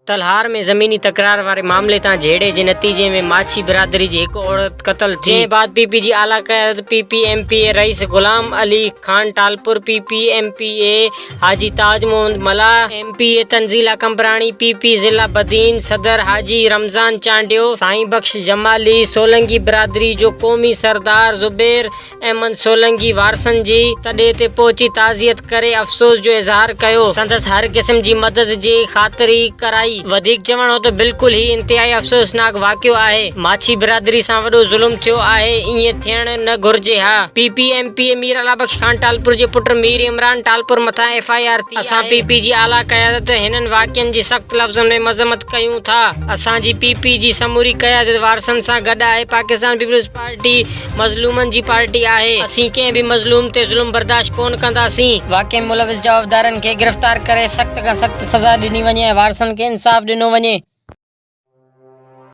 तलहार में ज़मीनी तकरार वारे मामले तां झेड़े जे नतीजे में माछी बिरादरी जी हिकु औरत क़त्ल थी। जंहिं बाद पीपी जी आला क़यादत PPMPA rice Ghulam Ali Khan Talpur, PPMPA हाजी ताज मोहम्मद मला, MPA तंजीला कंबराणी, PP ज़िला बदीन सदर हाजी रमज़ान चांडियो, साईं बख्श जमाली, सोलंगी बिरादरी जो क़ौमी सरदार ज़ुबैर अहमद सोलंगी वारसनि जी तॾे ते पहुची ताज़ियत करे अफ़सोस जो इज़हार कयो। संदसि हर क़िस्म जी मदद जी ख़ातिरी कराई। वधीक चवणो त बिल्कुल ही इंतहाई अफ़सोसनाक वाक़ियो आहे। माछी बिरादरी सां वॾो ज़ुल्म थियो आहे, ईअं थियण न घुरिजे हा। PPMPA मीर अला बख्श खान टालपुर जे पुट मीर इमरान टालपुर मथां FIR थी। असां PP जी आला क़यादत हिननि वाक़ियनि जी सख़्त लफ़्ज़नि में मज़म्मत कयूं था। असांजी PP जी समूरी क़यादत वारसनि सां गॾु आहे। पाकिस्तान पीपल्स पार्टी मज़लूमनि जी पार्टी आहे। असीं कंहिं बि मज़लूम ते ज़ुल्म बर्दाश्त कोन कंदासीं। वाक़िए में मुलविस जवाबदारनि खे गिरफ़्तार करे सख़्त खां सख़्त सज़ा ॾिनी वञे ऐं वारसनि खे इंसाफ़ ॾिनो वञे।